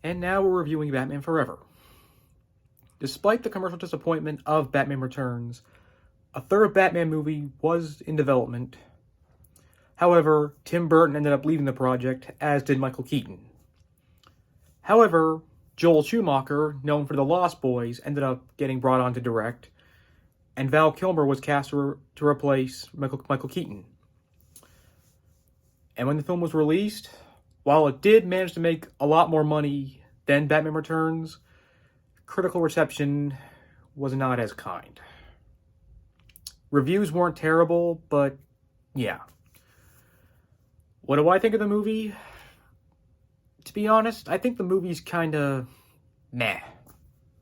And now we're reviewing Batman Forever. Despite the commercial disappointment of Batman Returns, a third Batman movie was in development. However, Tim Burton ended up leaving the project, as did Michael Keaton. However, Joel Schumacher, known for The Lost Boys, ended up getting brought on to direct, and Val Kilmer was cast to replace Michael Keaton. And when the film was released, while it did manage to make a lot more money than Batman Returns, critical reception was not as kind. Reviews weren't terrible, but yeah. What do I think of the movie? To be honest, I think the movie's kinda meh.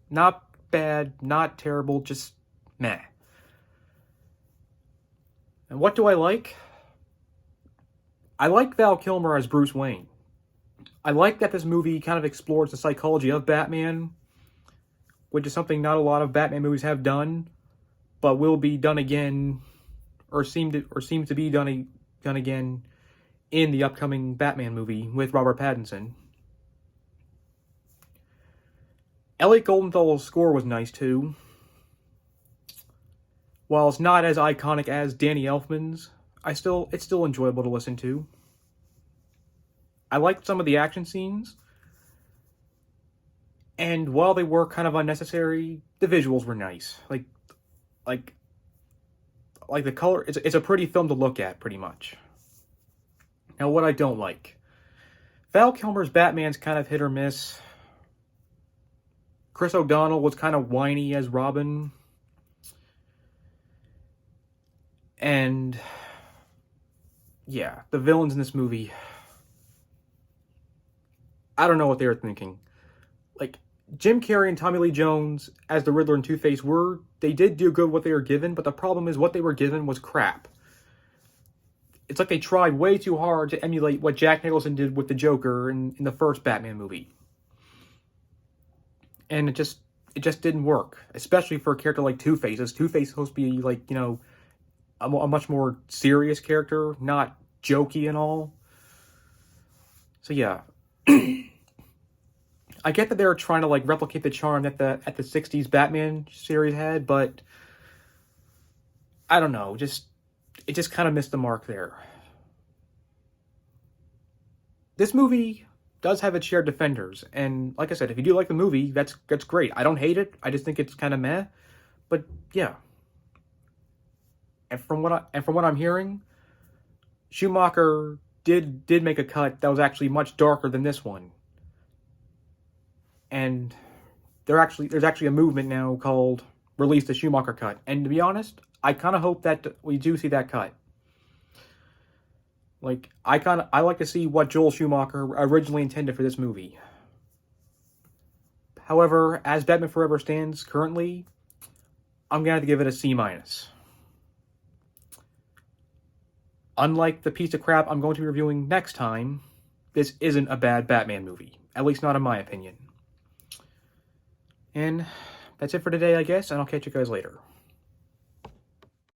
Not bad, not terrible, just meh. And what do I like? I like Val Kilmer as Bruce Wayne. I like that this movie kind of explores the psychology of Batman, which is something not a lot of Batman movies have done, but will be done again, or seems to be done again in the upcoming Batman movie with Robert Pattinson. Elliot Goldenthal's score was nice too. While it's not as iconic as Danny Elfman's, it's still enjoyable to listen to. I liked some of the action scenes, and while they were kind of unnecessary, the visuals were nice. Like the color, it's a pretty film to look at, pretty much. Now, what I don't like. Val Kilmer's Batman's kind of hit or miss. Chris O'Donnell was kind of whiny as Robin. And yeah, the villains in this movie, I don't know what they were thinking. Like, Jim Carrey and Tommy Lee Jones as the Riddler and Two-Face they did do good what they were given, but the problem is what they were given was crap. It's like they tried way too hard to emulate what Jack Nicholson did with the Joker in the first Batman movie. And it just didn't work, especially for a character like Two-Face. As Two-Face is supposed to be, like, you know, a much more serious character, not jokey and all. So yeah. I get that they were trying to, like, replicate the charm that the 60s Batman series had, but I don't know, it just kind of missed the mark there. This movie does have its share of defenders, and like I said, if you do like the movie, that's great. I don't hate it. I just think it's kind of meh. But yeah. And from what I'm hearing, Schumacher did make a cut that was actually much darker than this one. And there's actually a movement now called Release the Schumacher Cut. And to be honest, I kind of hope that we do see that cut. Like, I like to see what Joel Schumacher originally intended for this movie. However, as Batman Forever stands currently, I'm gonna have to give it a C-. Unlike the piece of crap I'm going to be reviewing next time, this isn't a bad Batman movie. At least not in my opinion. And that's it for today, I guess, and I'll catch you guys later.